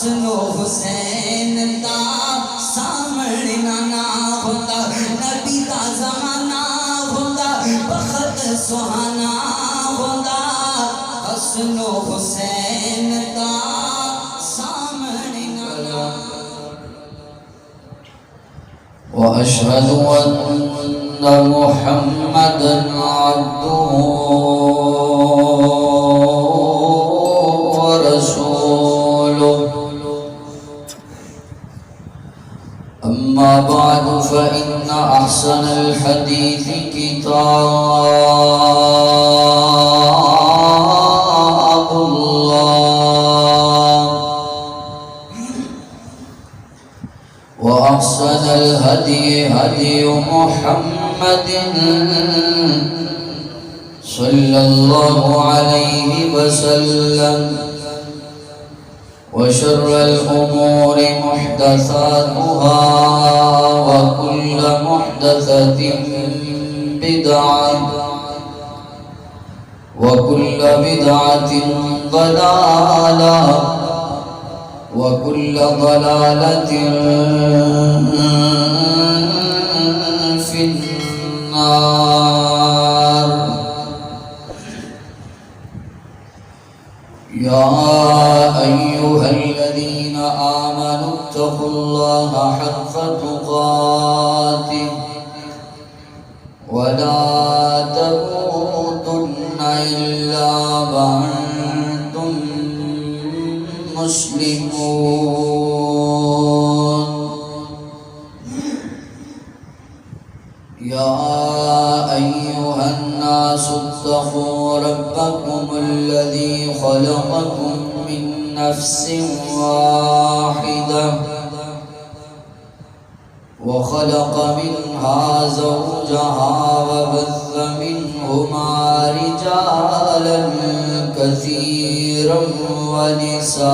حسن و حسین دا سامنے نہ ہوتا نبی دا زمانہ ہوتا بخت سہانا ہوتا حسن و حسین دا سامنے نہ وأشهد أن محمدًا عبده ورسوله أما بعد فإن أحسن الحديث كتاب الله وأحسن الهدي هدي محمد صلى الله عليه وسلم وشر الأمور محدثاتها وكل محدثة بدعة وكل بدعة ضلالة وكل ضلالة في النار. يا أيها الذين آمنوا اتقوا الله حق تقاته ولا تموتن إلا وأنتم مسلمون. يا أيها الناس اتقوا ربكم الذي خلقكم من نفس واحدة وخلق منها زوجها وبث منهما رجالا كثيرا ونساء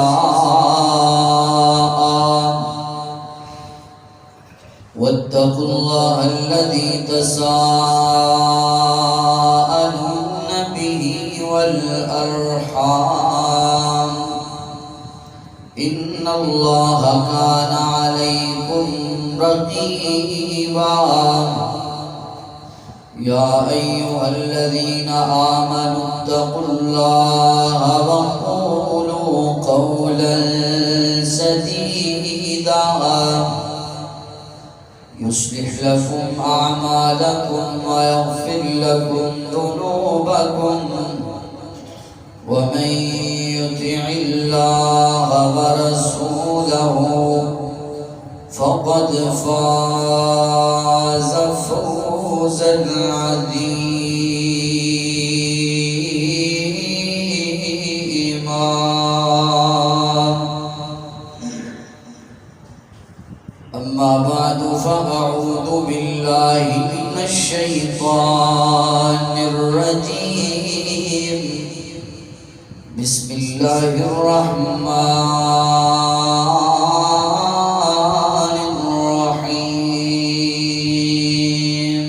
واتقوا الله الذي تساءلون به والأرحام إن الله كان عليكم رقيبا. يا أيها الذين آمنوا اتقوا الله وقولوا قولا سديدا يصلح لكم أعمالكم ويغفر لكم ذنوبكم ومن يطع الله ورسوله فقد فاز فوزا عظيما. أما بعد فأعوذ بالله من الشيطان الرجيم. بسم الله الرحمن الرحيم.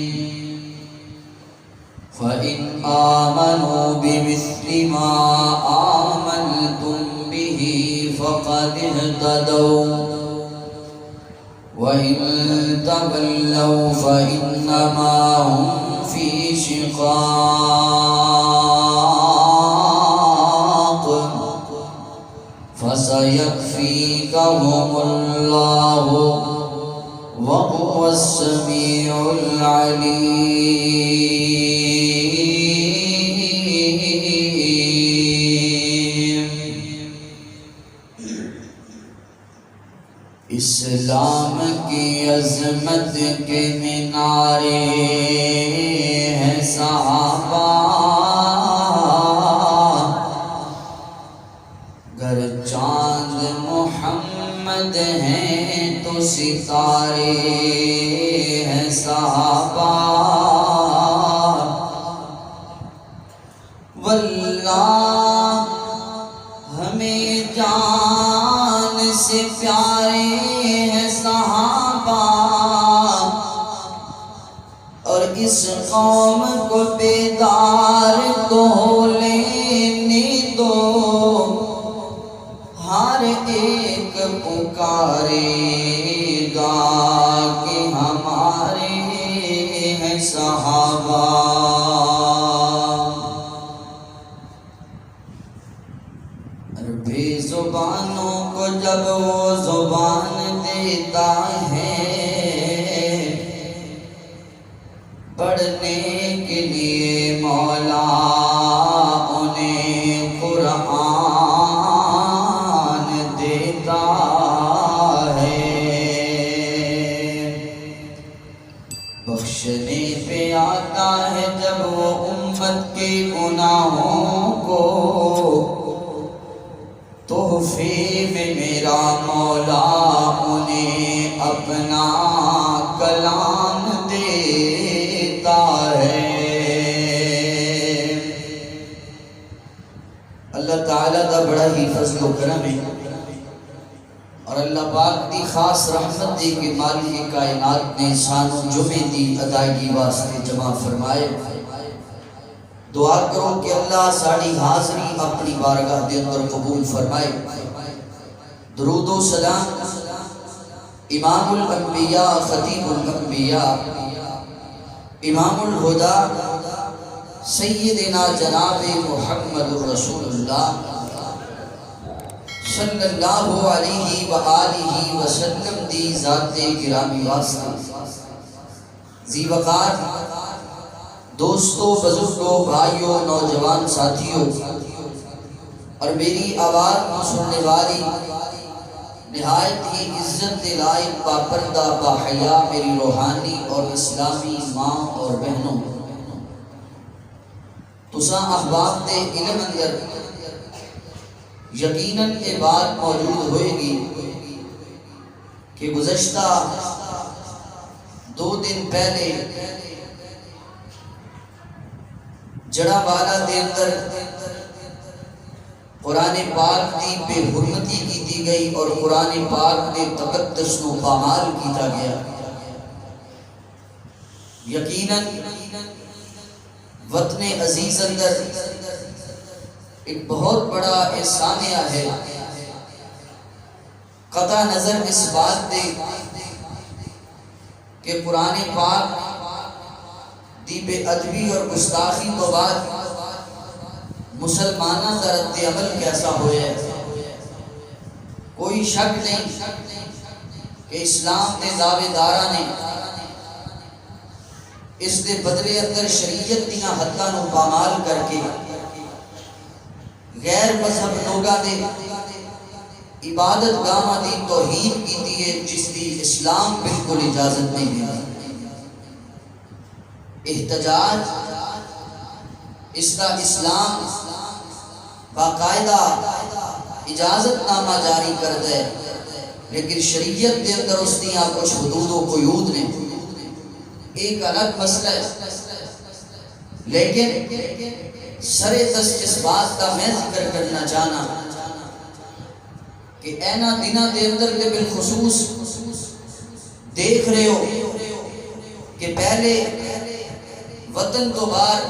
فإن آمنوا بمثل ما آمنتم به فقد اهتدوا وإن تولوا فإنما هم في شقاق فسيكفيكهم الله وهو السميع العليم. اسلام کی عظمت کے مینارے ہیں صحابہ، گر چاند محمد ہیں تو ستارے ہیں صحابہ. واللہ ہمیں جان سے پیارے ہیں صحابہ، اور اس قوم کو بیدار تو لینے دو. ہر ایک پکارے گا کہ ہمارے ہیں صحابہ. عربی زبانوں کو جب وہ زبان دیتا ہے پڑھنے کے لیے مولا انہیں قرآن دیتا ہے. بخشنے پہ آتا ہے جب وہ امت کے گناہوں کو تحفے میں میرا مولا انہیں اپنا کلام دیتا ہے. اللہ تعالیٰ دا بڑا ہی فضل و کرم ہے اور اللہ پاک دی خاص رحمت دی کہ مالک کائنات نے سانو جمعے دی ادائیگی واسطے جمع فرمائے. دعا کرو کہ اللہ ساری حاضری اپنی بارگاہ دے اندر قبول فرمائے. درود و سلام امام الانبیاء خطیب الانبیاء امام الہدیٰ سیدنا جناب محمد رسول اللہ صلی اللہ علیہ وآلہ وسلم دی ذات گرامی واسطے. ذی وقار دوستوں، بزرگوں، بھائیوں، نوجوان ساتھیوں اور میری آواز کو سننے والی نہایت ہی عزت لائق باپردہ باحیا میری روحانی اور اسلامی ماں اور بہنوں، تساں احباب دے علم اندر یقیناً یہ بات موجود ہوئے گی کہ گزشتہ 2 دن پہلے جڑا والا دے اندر قرآن پاک دی بے حرمتی کی گئی اور قرآن پاک دے تقدس نو پامال کیتا گیا. یقیناً وطن عزیز اندر ایک بہت بڑا احسانیہ ہے، قطع نظر اس بات دے کہ قرآن پاک دی بے ادبی اور گستاخی تو بعد مسلمانہ دا رد عمل کیسا ہویا ہے. کوئی شک نہیں کہ اسلام دے دعوے داراں نے اس دے بدلے اندر شریعت دیاں حداں نو پامال کر کے غیر مذہب لوگاں دے عبادت گاہاں دی توہین کیتی ہے جس دی اسلام بالکل اجازت نہیں دیتا. احتجاج اس کا اسلام باقاعدہ اجازت نامہ جاری کر دے، لیکن شریعت کے اندر اس دیاں کچھ حدود و قیود نے، ایک الگ مسئلہ ہے. لیکن سرے دس اس بات کا میں ذکر کرنا چاہنا کہ اینا دنہ دے اندر کے بالخصوص دیکھ رہے ہو کہ پہلے وطن تو باہر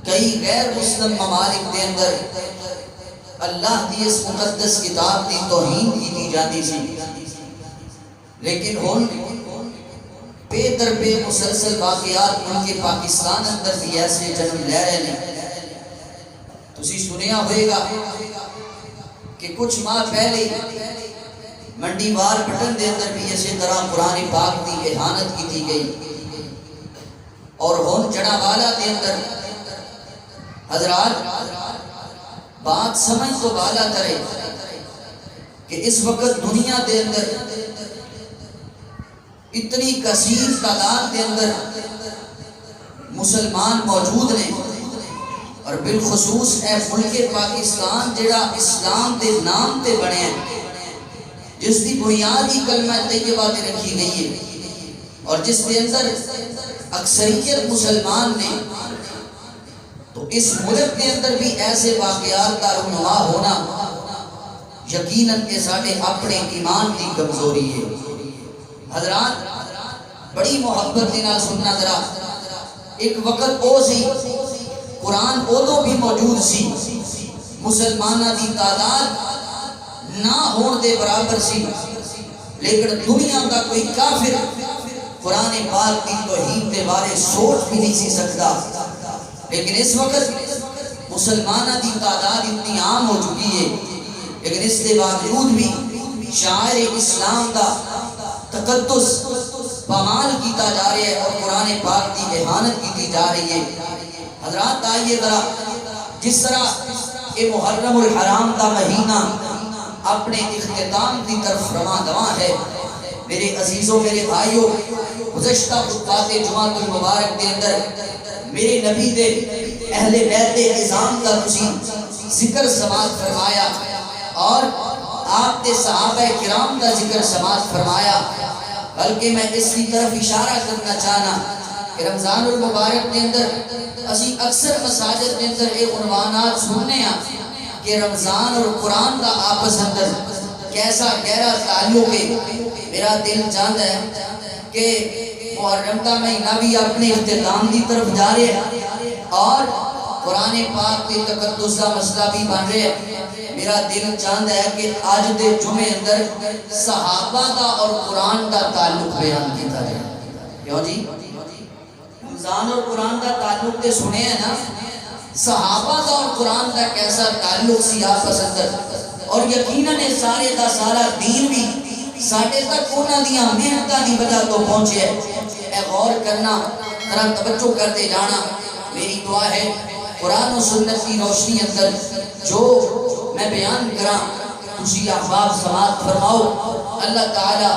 کئی غیر مسلم ممالک دے اندر اللہ دی اس مقدس کتاب دی توہین کی جاتی تھی، لیکن ہن بے در بے مسلسل واقعات ملک پاکستان اندر بھی ایسے جنم لے رہے ہیں. تسی سنیا ہوئے گا کہ کچھ ماہ پہلے منڈی وار بٹن دے اندر بھی اسی طرح قرآن پاک دی اہانت کی گئی، اور ہون جڑا والا دے اندر حضرات بات سمجھ تو والا کرے کہ اس وقت دنیا دے اندر اتنی کثیر تعداد دے اندر مسلمان موجود نے، اور بالخصوص اے ملک پاکستان جڑا اسلام دے نام تے بنے ہیں، جس دی بنیادی کلمہ طیبہ تے رکھی گئی ہے اور جس کے اندر اکثریت مسلمان نے، تو اس ملک کے اندر بھی ایسے واقعات کا رونما ہونا یقیناً کہ ساڑھے اپنے ایمان کی کمزوری ہے. حضرات بڑی محبت دینا سننا ذرا، ایک وقت او سی قرآن اودو بھی موجود سی، مسلمانہ دی تعداد نہ ہون دے برابر سی، لیکن دنیا کا کوئی کافر قرآن پاک کی توہین کے بارے سوچ بھی نہیں سی سکتا۔ لیکن اس وقت مسلمانہ کی تعداد اتنی عام ہو چکی ہے، لیکن اس کے باوجود بھی شاعر اسلام کا تقدس پامال کیتا جا رہا ہے اور قرآن پاک کی اہانت کی جا رہی ہے۔ حضرات آئیے ذرا، جس طرح یہ محرم الحرام کا مہینہ اپنے اختتام کی طرف رواں دواں ہے، میرے عزیزوں، میرے بھائیوں، گزشتہ خطبات جمعۃ المبارک کے اندر میرے نبی دے اہل بیت اعظام کا تسی ذکر سماعت فرمایا اور آپ کے صحابہ کرام کا ذکر سماعت فرمایا، بلکہ میں اس کی طرف اشارہ کرنا چاہنا کہ رمضان المبارک کے اندر اسی اکثر مساجد کے اندر ایک عنوانات سننے ہیں کہ رمضان اور قرآن کا آپس اندر کیسا گہرا تعلق ہے۔ میرا دل چاہتا ہے کہ محرم کا مہینہ بھی اپنے اختتام کی طرف جا رہے ہیں اور قرآن پاک کے تقدس کا مسئلہ بھی بن رہے ہیں۔ میرا دل چاہتا ہے کہ آج دے جمعے اندر صحابہ کا اور قرآن کا تعلق بیان کیتا جائے۔ کیوں جی؟ رمضان اور قرآن کا تعلق تے سنے ہیں نا، صحابہ کا اور قرآن کا کیسا تعلق سی آپس اندر، اور یقیناً سارے کا سارا دین بھی ساڑھے تک انہاں دیاں محنتاں دی وجہ تو پہنچے ہے۔ اے غور کرنا، ذرا توجہ کرتے جانا، میری دعا ہے قرآن و سنت کی روشنی اندر جو میں بیان کرا تسی احباب سماعت فرماؤ، اللہ تعالیٰ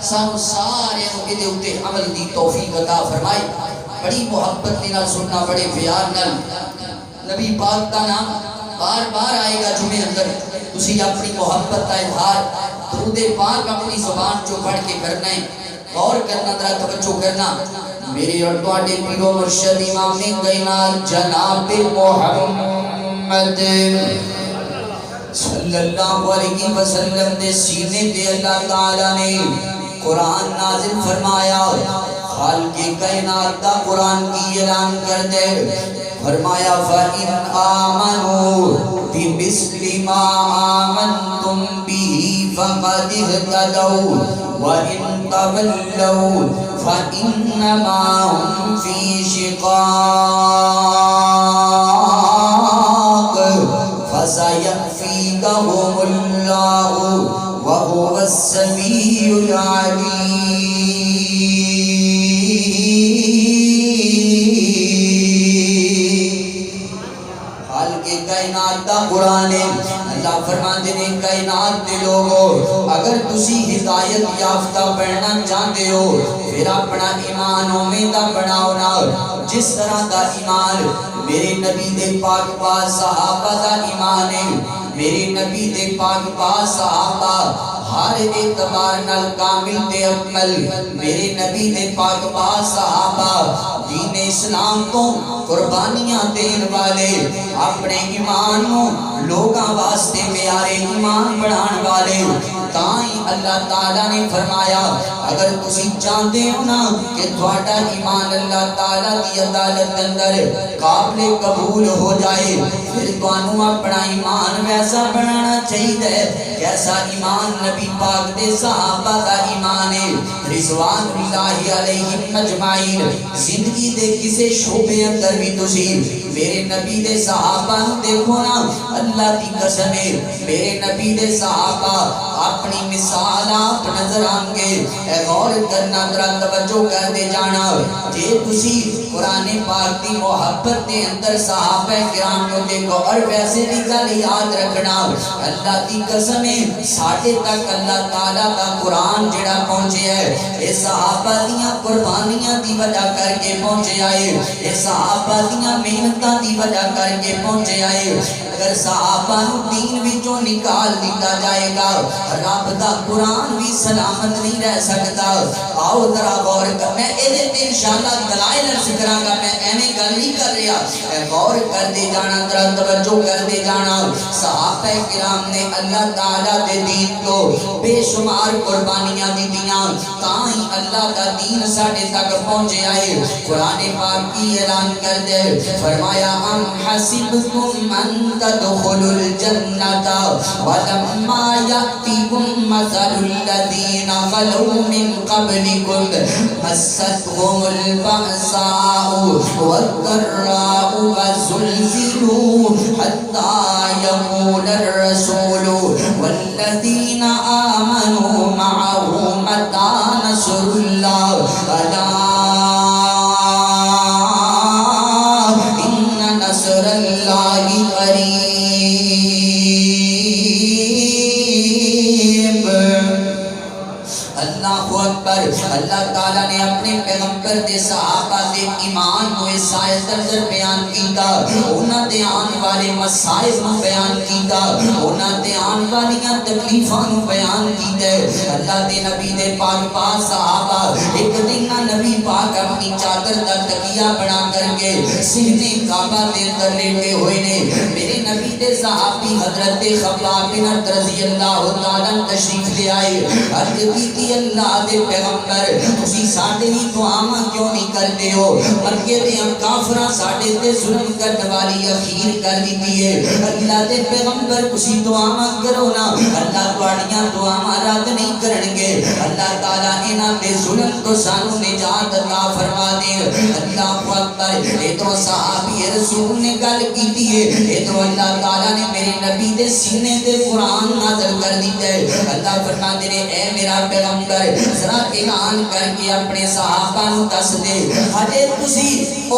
سانو سارے کے دے اتے عمل دی توفیق عطا فرمائے۔ بڑی محبت دینا سننا، بڑے پیار نال نبی پاک کا نام بار بار آئے گا جمعے اندر، تسی اپنی محبت کا اظہار درود پاک اپنی زبان جو پڑھ کے کرنا ہے۔ غور کرنا، ذرا توجہ کرنا، میرے اور تواڈے پیر و مرشد امام کائنات جناب محمد صلی اللہ علیہ وسلم دے سینے تے اللہ تعالیٰ نے قرآن نازل فرمایا۔ خالق کائنات دا قرآن کی اعلان کر دے، فرمایا فَإِنْ آمَنُوا بِمِثْلِ مَا آمَنْتُمْ بِهِ فَقَدِ اهْتَدَوْا وَإِنْ تَوَلَّوْا فَإِنَّمَا هُمْ فِي شِقَاقٍ فَسَيَكْفِيكَهُمُ اللَّهُ وَهُوَ السَّمِيعُ الْعَلِيمُ۔ کائنات دا قرآن ہے، اللہ فرماتے ہیں کائنات دے لوگو اگر تسی ہدایت یافتہ بننا چاہتے ہو پھر اپنا ایمان اومیں دا بناؤ نا جس طرح دا ایمان میرے نبی دے پاک پاس صحابہ دا ایمان ہے۔ میرے نبی دے پاک پاس صحابہ ہر اعتبار نال کامل تے اکمل، میرے نبی دے پاک پاس صحابہ دین اسلام کو قربانیاں دین والے، اپنے ایمان کو لوگاں واسطے میارے ایمان بڑھان والے۔ تائیں اللہ تعالیٰ نے فرمایا اگر تسی چاہتے ہو نا کہ تھوڑا ایمان اللہ تعالیٰ کی عدالت اندر قابل قبول ہو جائے پھر توانوں اپنا ایمان ویسا بنانا چاہیے جیسا ایمان نبی پاک دے صحابہ دا ایمان ہے رضوان اللہ علیہم اجمعین۔ زندگی دے کسے شعبے اندر بھی تسی میرے نبی دے صحابہ دیکھو نا، اللہ دی قسم ہے میرے نبی دے صحابہ اپنی مثال آپ نظر آنگے۔ اے غور کرنا، ذرا توجہ کر دے جانا، جے تسی قرآن پاک دی محبت دے اندر صحابہ کرام کو دیکھو اور ویسے بھی گل یاد رکھنا اللہ دی قسم ہے ساڑھے تک اللہ تعالیٰ کا قرآن جڑا پہنچے ہے اے صحابہ دیاں قربانیاں دی وجہ کر کے پہنچے آئے، اے صحابہ دیاں محنتاں دی وجہ کر کے پہنچے آئے۔ اگر صحابہ دین وچوں نکال دیتا جائے گا رب دا قرآن بھی سلامت نہیں رہ سکتا۔ آؤ ذرا غور کر، میں اے تے انشاءاللہ دلائل ذکر گا، میں ایویں گل نہیں کر رہا، اے غور کر دے جانا، ذرا توجہ کر دے جانا۔ صحابہ کرام نے اللہ تعالیٰ دے دین کو بے شمار قربانیاں دیتیاں تائی اللہ کا دین ساڑھے تک پہنچے آئے. قرآن پاک کی اعلان کر دے فرمایا ام حسبتم ان تدخلوا الجنة ولما يأتكم مثل الذين خلوا من قبلكم مستهم البأساء والضراء وزلزلوا حتى يقول الرسول والذين آمنوا معه متى نصر الله ألا إن نصر الله قريب. اللہ اکبر. اللہ تعالیٰ نے اپنے پیغمبر دے صحابہ دے ایمان کو اس آیت اندر بیان کیتا. انہاں دے آن والے مسائل نو بیان کیتا. انہاں دے آن والیاں تکلیفاں نو بیان کیتا. اللہ دے نبی دے پاک پاک صحابہ ایک دن نبی پاک اپنی چادر دا تکیہ بنا کر کے سینے کعبہ دے اندر لیٹے ہوئے نے. میرے نبی دے صحابی حضرت خباب بن عبد رضی اللہ تعالیٰ تشریف لے آئے. عرض کی اللہ دے پیغمبر تسی ساڈے ہی دعاواں کیوں نہیں کردے ہو؟ مکے دے کافراں ساڈے تے ظلم کرنے والی اخیر کر دتی ہے. اللہ دے پیغمبر تسی دعاواں کرو نا, اللہ تواڈیاں دعاواں رد نہیں کرن گے. اللہ تعالیٰ انہاں دے ظلم تو سانو نجات عطا فرما دے. اللہ اکبر. ادھر صحابی رسول نے گل کیتی ہے, ادھر اللہ تعالیٰ نے میرے نبی دے سینے تے قرآن نازل کر دیتا ہے. اللہ فرماتے ہیں اے میرا پیغمبر ذرا اعلان کر کے اپنے صحابہ نو دس دے ہجے تسی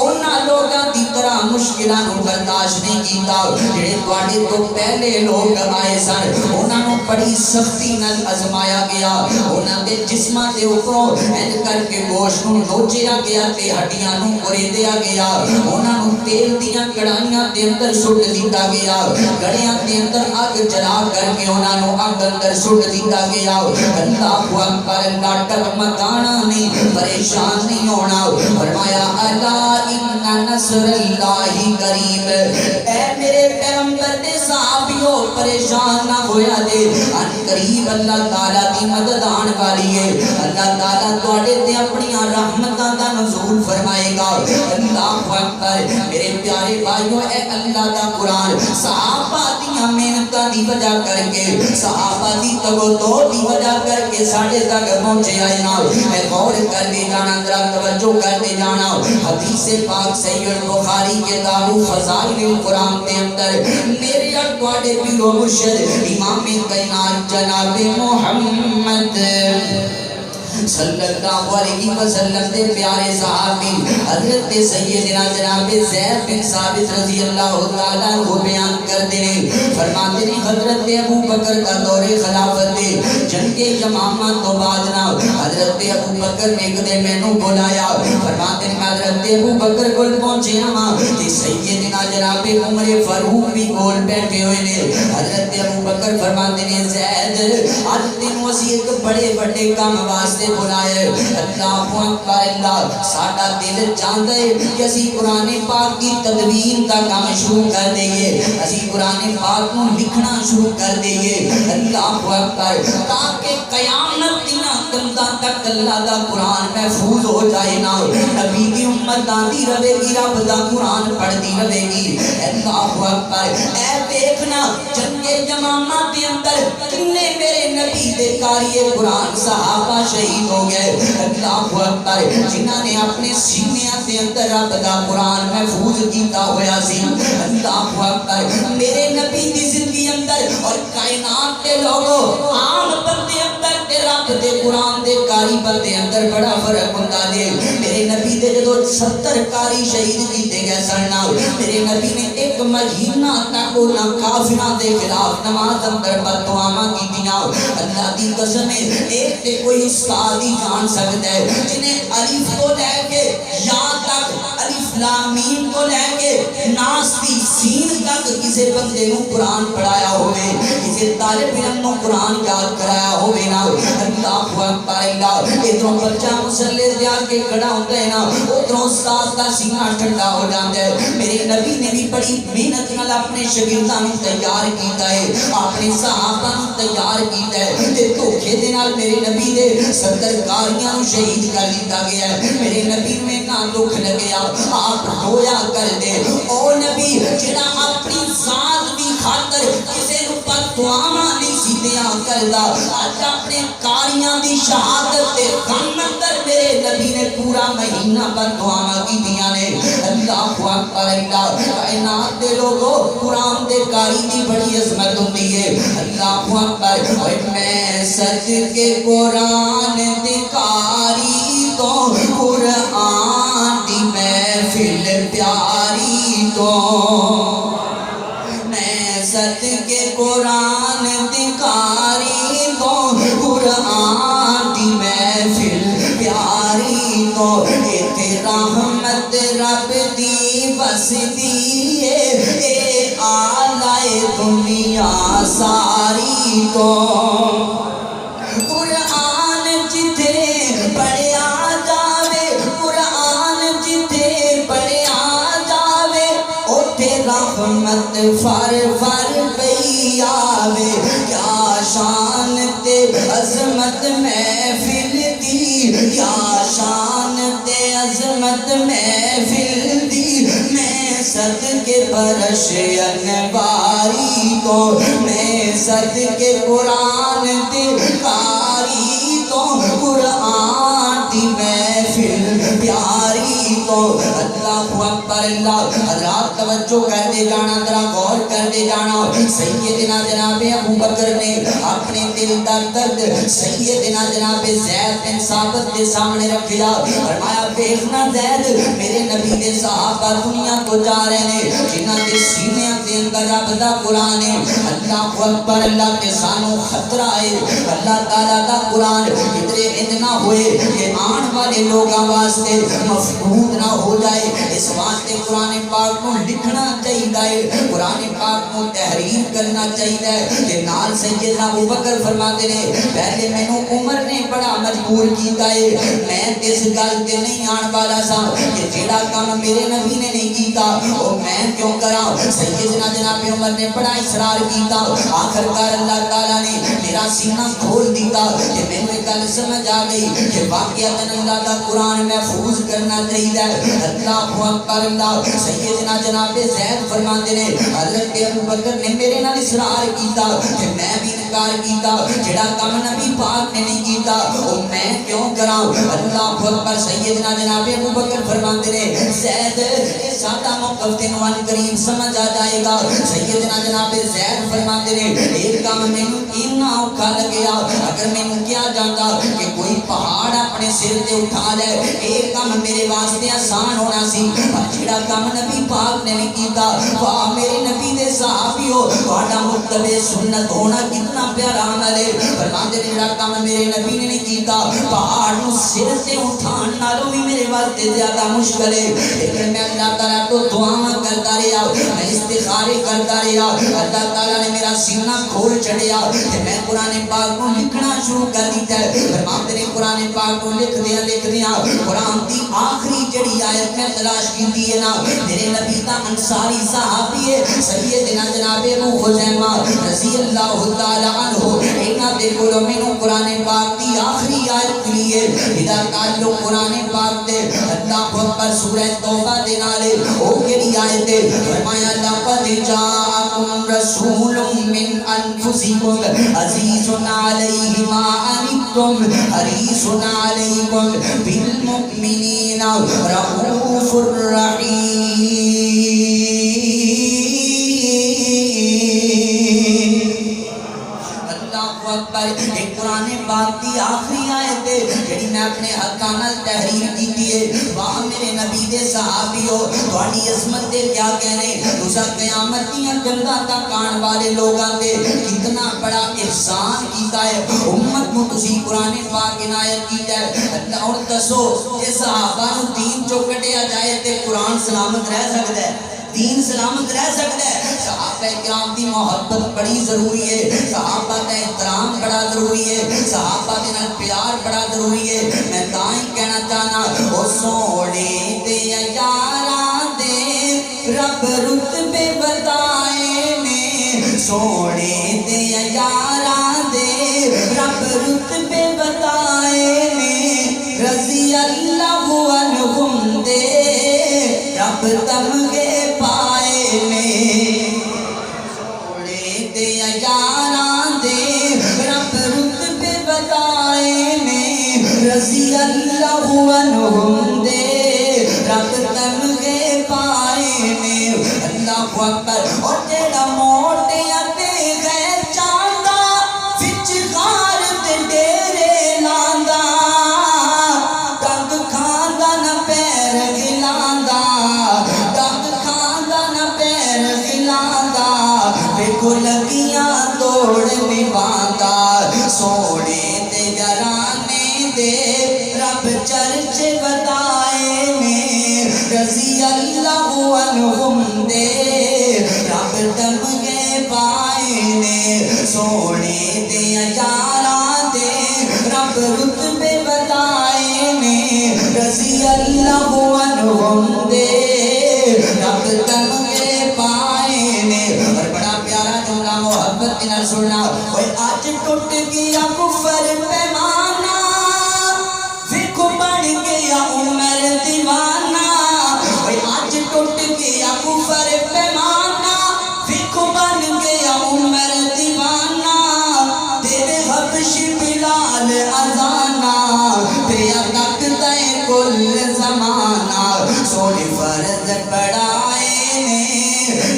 انہاں لوگاں دی طرح مشکلاں نو برداشت نہیں کیتا جڑے تواڈے تو پہلے لوگ آئے سن. انہاں نو بڑی سختی نال آزمایا گیا. انہاں دے جسماں دے اوپروں انج کر کے گوشت نو نوچیا گیا تے ہڈیاں نو کریدیا گیا. انہاں نو تیل دیاں کڑاہیاں دے اندر سٹ دتا گیا. گڑیاں دے اندر اگ جلا کر کے انہاں نو اگ اندر سٹ دتا گیا. اللہ اکبر. اللہ ٹکمکانا نہیں, پریشان نہیں ہونا. فرمایا الا ان نصر اللہ قریب. اے میرے پیغمبر دے صحابیوں پریشان نہ ہویا دے, ان قریب اللہ تعالیٰ دی مدد آن والی ہے. اللہ تعالیٰ تواڈے تے اپنی رحمتاں دا نزول فرمائے گا. اللہ اکبر. میرے پیارے بھائیو اے اللہ دا قرآن صحابہ دیاں محنتاں دی وجہ کر کے, صحابہ دی تگو تو دی وجہ کر کے ساڑھے تک پہنچے آئے نا. اے غور کر دے جانا, ذرا توجہ کر دے جانا. حدیث پاک صحیح البخاری کے کتاب فضائل القرآن کے اندر میرے اور تواڈے پیر و مرشد امام کائنات جناب محمد صلی اللہ علیہ وسلم دے پیارے صحابی حضرت سیدنا جناب زید بن ثابت رضی اللہ تعالیٰ کو بیان کرتے ہیں. فرماتے ہیں حضرت ابو بکر کا دور خلافت دے جنگ یمامہ تو بعد نا حضرت ابو بکر نے کدے مینوں بلایا. فرماتے ہیں حضرت ابو بکر کول پہنچے ہاں تے سیدنا جناب عمر فاروق بھی کول بیٹھے ہوئے نے. حضرت ابو بکر فرماتے ہیں زید اج تینوں اسی ایک بڑے بڑے کام واسطے بلائے. اللہ اکبر. اللہ ساڈا دل چاہتا ہے کہ اسی قرآن پاک کی تدوین کا کام شروع کر دئیے, اسی قرآن پاک کو لکھنا شروع کر دئیے. اللہ اکبر. تاکہ قیامت دینا کنداں تک اللہ دا قرآن محفوظ ہو جائے نا. نبی کی امت آندی رہے گی, رب دا قرآن پڑھتی رہے گی. اللہ اکبر. اے دیکھنا جنگ یمامہ کے اندر کتنے میرے نبی دے قاری قرآن صحابہ شہید ہو گئے. اللہ اکبر. جنہاں نے اپنے سینیاں دے اندر رب دا قرآن محفوظ کیتا ہویا سی. اللہ اکبر. میرے نبی دی زندگی اندر اور کائنات کے لوگوں عام بندے اندر تے رب دے قرآن دے قاری بندے اندر بڑا فرق ہوندا ہے. میرے نبی دے جدوں 70 قاری شہید کیتے گئے سن, میرے نبی نے ایک مہینہ تک انہاں کافراں دے خلاف نماز اندر بددعاواں کیتیاں. اللہ دی قسم ہے ایک تے کوئی استاد ہی جان سکتا ہے جنہیں الف کو لے کے یا تک, الف لام میم کو لے کے ناس دی سین تک کسی بندے کو قرآن پڑھایا ہوئے, کسی طالب علم کو قرآن یاد کرایا ہوئے نا. اللہ اکبر اللہ ادھروں بچہ مسلے دے آ کے کھڑا ہوتا ہے نا ادھروں استاد کا سینہ ٹھنڈا ہو جاتا ہے میرے نبی نے بھی بڑی محنت نال اپنے شاگرداں نوں تیار کیتا ہے اپنے صحابہ نوں تیار کیتا ہے تے دھوکے دے نال میرے نبی دے 70 کاریاں نوں شہید کر دتا گیا ہے میرے نبی میں نہ دکھ لگیا آپ رویا کر دے او نبی جڑا اپنی ذات دی خاطر کسے نوں بددعاواں نہیں سی دیا کردا اج اپنے کاریاں دی شہادت تے غم اندر میرے نبی نے پورا مہینہ بددعاواں کیتیاں نے اللہ اکبر اللہ کائنات دے لوگو قرآن دے کاری دی بڑی عظمت ہوندی ہے اللہ اکبر اوے میں صدقے قرآن دے کاری تو قرآن دی محفل پیاری تو میں صدقے قرآن دی کاری تو قرآن دی محفل پیاری تو ایتھے رحمت رب دی بسدی اے آلائے دنیا ساری تو قرآن جتھے پڑھیا جاوے قرآن جتھے پڑھیا جاوے اوتھے رحمت فر فر پئی آوے کیا شان تے عظمت محفل دی کیا شان تے عظمت محفل دی میں صدقے برش انواری تو میں صدقے قرآن تے کاری تو قرآن دی محفل پیاری تو اللہ اکبر اللہ حضرات توجہ کر دے جانا ذرا غور کر دے جانا سیدنا جناب ابو بکر نے اپنے دل دا درد سیدنا جناب زید بن ثابت کے سامنے رکھیا فرمایا دیکھنا زید میرے نبی دے صحابہ دنیا کو جا رہے ہیں جنہاں دے سینے دے اندر رب دا قرآن ہے اللہ اکبر اللہ کے سانو خطرہ ہے اللہ تعالیٰ دا قرآن ادھر اتنا ہوئے کہ آن والے لوگاں واسطے مفقود نہ ہو جائے اس واسطے قرآن پاک کو لکھنا چاہیے قرآن پاک کو تحریر کرنا چاہیے کہ نال سیدنا ابو بکر فرماتے ہیں پہلے میں نے عمر نے بڑا مجبور کیتا ہے میں اس گل تے نہیں آن والا سا کہ جیڑا کام میرے نبی نے نہیں کیتا وہ میں کیوں کراں سیدنا جناب عمر نے بڑا اصرار کیتا آخرکار اللہ تعالیٰ نے میرا سینہ کھول دیتا کہ میں نے گل سمجھ آ گئی کہ واقعات اللہ کا قرآن محفوظ کرنا چاہیے اللہ اکبر اللہ سیدنا جناب زید فرماتے ہیں حضرت ابو بکر نے میرے نال اصرار کیتا کہ میں بھی انکار کیتا جڑا کام نبی پاک نے نہیں کیتا وہ میں کیوں کراں اللہ اکبر سیدنا جناب ابو بکر فرماتے ہیں زید یہ سادہ موقف تینوں ان قریب سمجھ آ جائے گا سیدنا جناب زید فرماتے ہیں ایک کام مینوں اتنا اوکھا لگیا اگر مینوں کیا جاندا کہ کوئی پہاڑ اپنے سر تے اٹھا لے ایک کام میرے واسطے آسان ہونا سی جڑا کام نبی پاک نے نہیں کیتا واہ میرے نبی دے صحابیو تہاڈا متبع سنت ہونا کتنا پیارا عمل ہے فرماتے ہیں جڑا کام میرے نبی نے نہیں کیتا پہاڑ نو سر تے اٹھان نالوں بھی میرے واسطے زیادہ مشکل ہے لیکن میں اللہ تعالیٰ کو دعاواں کرتا رہا میں استخارے کرتا رہا اللہ تعالیٰ نے میرا سینہ کھول چڑھیا کہ میں قرآن پاک کو لکھنا شروع کر دیتا ہے فرماتے ہیں قرآن پاک کو لکھ دیا قرآن دی آخری جڑی آیت میں تلاش کی ہے نا میرے نبی دا انصاری صحابی ہے سیدنا جناب ابو خزیمہ رضی اللہ تعالی عنہ انہاں دے کولوں مینوں قرآن پاک دی آخری آیت ملی ہے جدا تعلق قرآن پاک تے اللہ اکبر سورہ توبہ دے نال او کیڑی آیت ہے فرمایا لقد جاءکم رسول من انفسکم عزیز علیہ ما عنتم حریص علیکم بالمؤمنین رؤوف الرحیم اکبر ایک قرآن پاک کی آخری آیت ہے جڑی میں اپنے ہاتھاں نال تحریر کیتی ہے واہ میرے نبی دے صحابیو تہاڈی عظمت دے کیا کہنے تساں قیامت دیاں گنداں تک آن والے لوگاں تے کتنا بڑا احسان کیتا ہے امت نو تسی قرآن پاک عنایت کیتا ہے اللہ اور دسو کہ صحابہ نو دین چوں کڈیا جائے تے قرآن سلامت رہ سکدا ہے دین سلامت رہ سکتا ہے۔ صحابہ کرام دی محبت بڑی ضروری ہے، صحابہ کا احترام بڑا ضروری ہے، صحابہ دے نال پیار بڑا ضروری ہے۔ میں تاں ہی کہنا چاہنا او سونے دے یاراں دے رب رتبے بتائے نے، سونے دے یاراں دے رب رتبے بتائے نے، رضی اللہ عنہم دے رب تمغے پائے نے، سونے دے یاراں دے رب رتبے بتائے نے، رضی اللہ عنہم دے رب تمغے پائے نے۔ اللہ اکبر۔ اور جیڑا موٹیاں تے غیر چاہتا وچ غار تے ڈیرے لاندا، ڈنگ کھاندا نہ پیر ہلاندا، ڈنگ کھاندا نہ پیر ہلاندا، ویکھو لگیاں توڑ نبھاندا، سونے تے یارانے دے رب چرچے بتائے نے، رضی اللہ عنہم دے رب تمغے پائے نے، سونے دے یاراں دے رب رتبے بتائے نے، رضی اللہ عنہم دے رب تمغے پائے نے۔ اور بڑا پیارا جملہ محبت کے نال سننا، اوے اج ٹوٹ گیا کفر پیمانہ، ویکھو بن گیا عمر دیوانہ، اوے اج ٹوٹ گیا کفر پیمانہ، ویکھو بن گیا عمر دیوانہ، تیرے حبش بلال اذانہ، پیا تکتا ہے کل زمانہ، سونے فرض پڑھائے نے،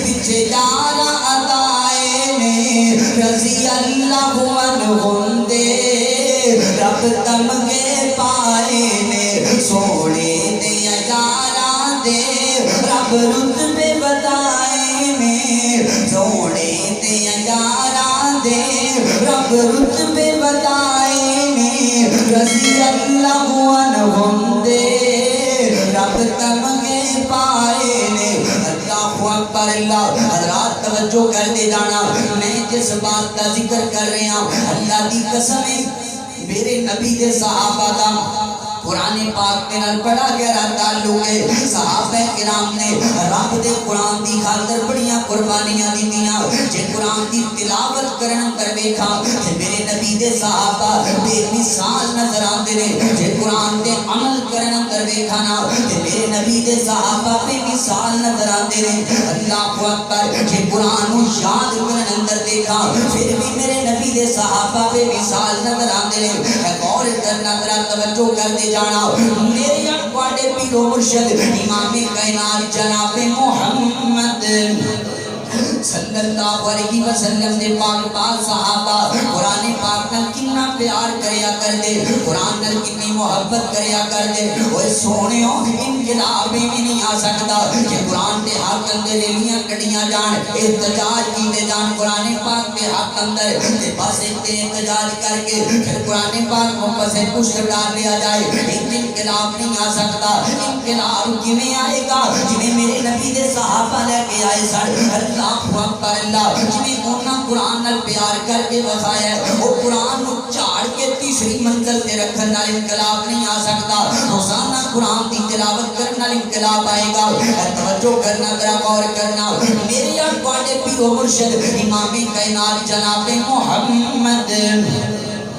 پیچھے یارا ادائے نے، رضی اللہ عنہم دے رب تمغے پائے نے، سونے دے یاراں دے رب رتبے بتائے نے، سونے دے یاراں دے رب رتبے بتائے نے، رضی اللہ عنہم دے رب تمغے پائے نے۔ اللہ اکبر۔ اللہ حضرات توجہ کر دے جانا، میں جس بات کا ذکر کر رہا ہوں اللہ دی قسم ہے، میرے نبی دے صحابہ دا قرآن پاک کے نال بڑا گہرا تعلق ہے۔ صحابہ کرام نے رب دے قرآن دی خاطر بڑیاں قربانیاں دیتیاں، جے قرآن دی تلاوت کرن کر ویکھا تے میرے نبی دے صحابہ بے مثال نظر آندے نے، جے قرآن تے عمل کرن کر ویکھا نا تے میرے نبی دے صحابہ بے مثال نظر آندے نے۔ اللہ اکبر۔ جے قرآن نو یاد کرن اندر دیکھا پھر بھی میرے نبی دے صحابہ بے مثال نظر آندے نے۔ غور کرنا ذرا توجہ کر دے جانا، میرے اکواڈے پیرو مرشد امام کائنات جناب محمد صلی اللہ علیہ وسلم دے پاک پاک صحابہ قرآن پاک نال کتنا پیار کریا کر دے، قرآن نال کتنی محبت کریا کر دے۔ اوے سونےو انقلاب بھی نہیں آ سکتا کہ قرآن دے حق اندر ریلیاں کڑیاں جان، احتجاج کیتے جان قرآن پاک دے حق اندر، تے بس اتنے احتجاج کر کے پھر قرآن پاک کو پسے پشت ڈال لیا جائے، انقلاب نہیں آ سکتا۔ انقلاب کیویں آئے گا؟ جویں میرے نبی دے صحابہ لے کے آئے سن۔ اللہ اکبر۔ اللہ جویں انہاں قرآن نال پیار کر کے وفایا ہے، وہ قرآن نو جھاڑ کے تیسری منزل تے رکھن نال انقلاب نہیں آ سکتا۔ روزانہ قرآن دی تلاوت کرن نال انقلاب آئے گا۔ توجہ کرنا، ذرا غور کرنا، میرے اکواڈے پیرو مرشد امام کائنات جناب محمد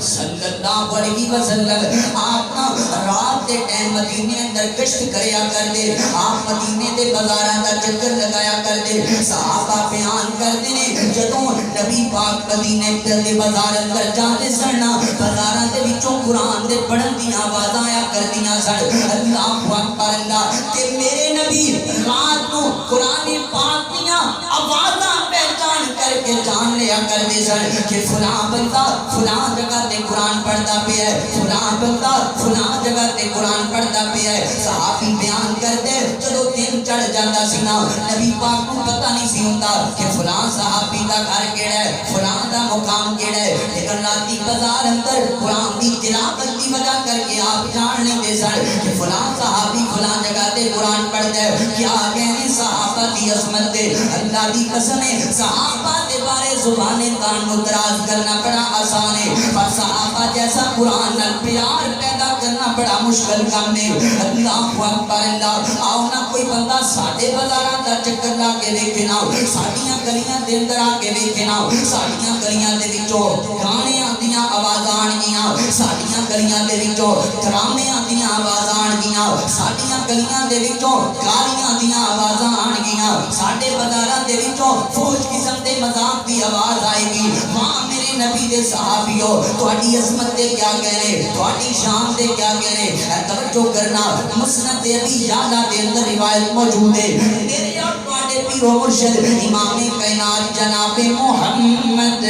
صلی اللہ علیہ وسلم آپ رات دے ٹائم مدینے اندر گشت کریا کر دے، آپ مدینے دے بازاراں دا چکر لگایا کر دے۔ صحابہ بیان کردے نے جدوں نبی پاک مدینے دے بازار اندر جاندے سن، بازاراں دے وچوں قرآن دے پڑھن دی آوازاں آیا کردیاں سن۔ اللہ اکبر۔ اللہ تے میرے نبی رات نو قرآن پاک دیاں آوازاں پہچان کر کے جان لیا کرتے سن کہ فلاں بندہ فلاں جگہ تے قرآن پڑھتا پیا ہے، فلاں بندہ فلاں جگہ تے قرآن پڑھتا پیا ہے۔ صحابی بیان کرتے جدو دن چڑھ جاتا سی نا نبی پاک کو پتہ نہیں سی ہوندا کہ فلاں صحابی دا گھر کیڑا ہے، فلاں دا مقام کیڑا ہے، لیکن راتی بازار اندر قرآن دی تلاوت دی وجہ کر کے آپ جان لیندے سن کہ فلاں صحابی فلاں جگہ تے قرآن پڑھتا ہے۔ کیا کہنے صحابہ دی عظمت تے، اللہ دی قسم ہے صحابہ دے بارے زبانیں کان مدراز کرنا بڑا آسان ہے، پر صحابہ جیسا قرآن نال پیار پیدا کرنا بڑا مشکل کام ہے۔ اللہ اکبر اللہ، آؤ نہ کوئی بندہ ساڈے بازاراں دا چکر لا کے ویکھے نا، ساڈیاں گلیاں دے اندر آ کے ویکھے نا، ساڈیاں گلیاں دے وچوں گانیاں دیاں آوازاں آن گیاں، ساڈیاں گلیاں دے وچوں ڈرامےاں دیاں آوازاں آن گیاں، ساڈیاں گلیاں دے وچوں گالیاں دیاں آوازاں آن گیاں، ساڈے بازاراں دے وچوں فحش قسم دے مذاق دی آواز آئے گی۔ وہاں میرے نبی دے صحابیوں تہاڈی عظمت دے کیا کہنے، تہاڈی شان دے کیا کہنے، توجہ کرنا مسند ابی یعلا دے اندر روایت موجود ہے، میرے اور تہاڈے پیر و مرشد امام کائنات جناب محمد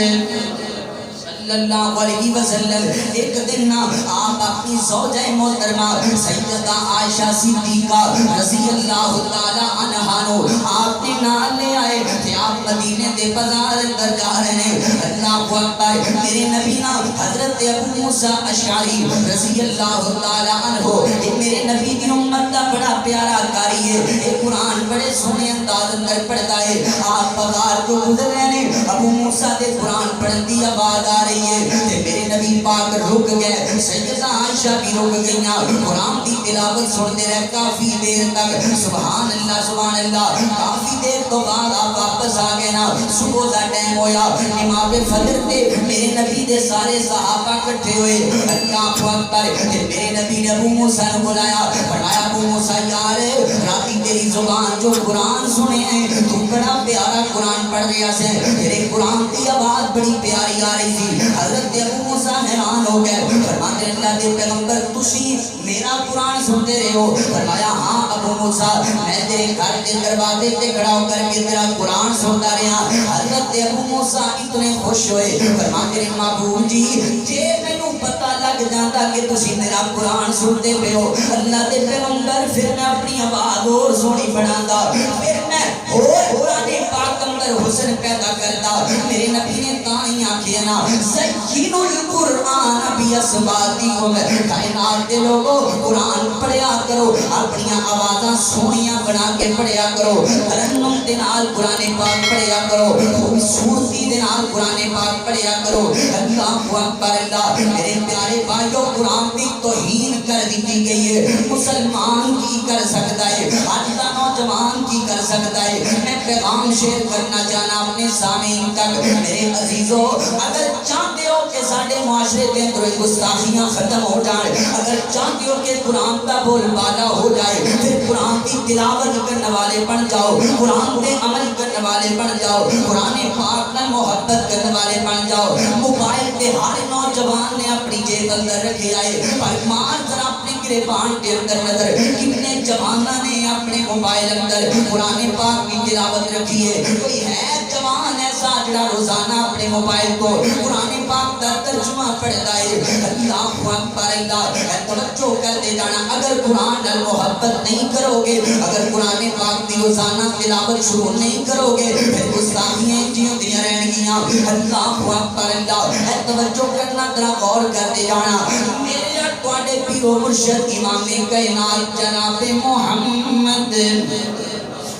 صلی اللہ علیہ وسلم ایک دن آپ اپنی زوجہ محترمہ سیدہ عائشہ صدیقہ رضی اللہ تعالی عنہا نو آپ نے نال لے آئے کہ آپ مدینے دے بازار اندر جا رہے ہیں۔ اللہ اکبر، میرے نبی نا حضرت ابو موسیٰ اشعری رضی اللہ تعالی عنہ میرے نبی کی امت کا بڑا پیارا کاری ہے، ایک قرآن بڑے سونے انداز اندر پڑھتا ہے۔ آپ بازار کو گزر رہے ہیں، ابو موسیٰ دے قرآن پڑھن دی آواز آ رہی ہے، میرے نبی پاک رک گئے، سیدہ عائشہ بھی رک گئیاں، قرآن دی تلاوت سنتے رہے کافی دیر تک۔ سبحان اللہ سبحان اللہ، کافی دیر تو بعد آپ واپس آ گئے نا، صبح دا ٹائم ہویا، نماز فجر تے میرے نبی دے سارے صحابہ کٹھے ہوئے۔ اللہ اکبر، میرے نبی نے ابو موسیٰ نے بلایا، فرمایا ابو موسیٰ یار راتی تیری زبان جو قرآن سنے ہیں تو بڑا پیارا قرآن پڑھ رہا سے، تیرے قرآن دی آواز بڑی پیاری آ رہی تھی۔ حضرت ابو موسیٰ حیران ہو گئے، فرماتے اللہ دے پیغمبر تسی میرا قرآن سنتے رہے ہو؟ فرمایا ہاں ابو موسیٰ، میں تیرے گھر کے دروازے تے کھڑا ہو کر کے تیرا قرآن سنتا رہا۔ حضرت ابو موسیٰ اتنے خوش ہوئے، فرماتے ہیں محبوب جی جے مینوں پتہ لگ جاتا کہ تسی میرا قرآن سنتے پے ہو اللہ دے پیغمبر، پھر میں اپنی آواز اور سونی بناتا، پھر میں اور قرآن پاک اندر حسن پیدا کرتا۔ میرے نبی نے تائیں آکھیا نا زینوا القرآن بیاصواتکم، کائنات دے لوگو قرآن پڑھیا کرو، اپنی آوازاں سونیاں بنا کے پڑھیا کرو، ترنم دے نال قرآن پاک پڑھیا کرو، خوبصورتی دے نال قرآن پاک پڑھیا کرو۔ اللہ اکبر اللہ، میرے پیارے بھائیو قرآن کی توہین کر دی گئی ہے، مسلمان کی کر سکتا ہے، آج کا نوجوان کی کر سکتا ہے۔ میں پیغام شیئر کرنا چاہنا اپنے سامعین تک، میرے عزیزو اگر چاہتے ہو کہ ساڈے معاشرے کے اندر گستاخیاں ختم ہو جائیں، اگر چاہتے ہو کہ قرآن کا بول بالا ہو جائے، پھر قرآن کی تلاوت کرنے والے بن جاؤ، قرآن پہ عمل کرنے والے بن جاؤ، قرآن پاک میں محبت کرنے والے بن جاؤ۔ موبائل پہ ہر نوجوان نے اپنی جیب اندر رکھے آئے، پر مار ذرا اپنے گریبان کے اندر نظر، کتنے جوانوں نے اپنے موبائل اندر قرآن پاک کی تلاوت رکھی ہے؟ کوئی ہے جوان ایسا جڑا روزانہ اپنے موبائل کو قرآن پاک کا ترجمہ پڑھتا ہے؟ اللہ اکبر اللہ، توجہ کرتے جانا، اگر قرآن نال محبت نہیں کرو گے، اگر قرآن پاک کی روزانہ تلاوت شروع نہیں کرو گے، پھر گستاخیاں جیوندیاں رہن گیاں۔ اللہ اکبر اللہ، توجہ کرنا، ذرا غور کرتے جانا، میرے اور تواڈے پیر و مرشد امام کائنات جناب محمد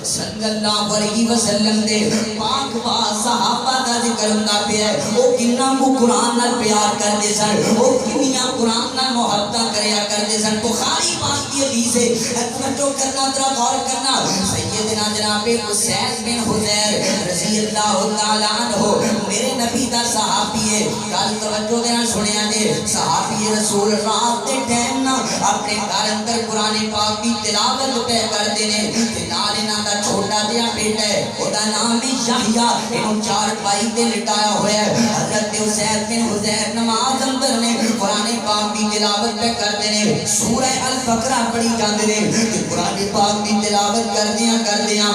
صلی اللہ علیہ وسلم دے پاک با صحابہ دا ذکر ہوندا پیا ہے، او کنا کو قرآن نال پیار کرتے سن، او کنیاں قرآن نال محبت کریا کرتے سن۔ بخاری پاک کی حدیث ہے، توجہ کرنا، ذرا غور کرنا، سیدنا جناب حسین بن حذیر رضی اللہ تعالی عنہ میرے نبی دا صحابی ہے، گل توجہ دے نال سنیا جے، صحابی رسول رات دے ٹائم نا اپنے گھر اندر قرآن پاک کی تلاوت پہ کرتے نے، تے نال انہاں دا چھوٹا جہا بیٹا ہے، او دا نام ہے یحییٰ، انہوں چار پائی تے لٹایا ہوا ہے۔ حضرت حسین بن حذیر نماز اندر نے قرآن پاک کی تلاوت پہ کرتے نے، سورہ البقرہ پڑھی جاندے نے، کہ قرآن پاک کی تلاوت کردیاں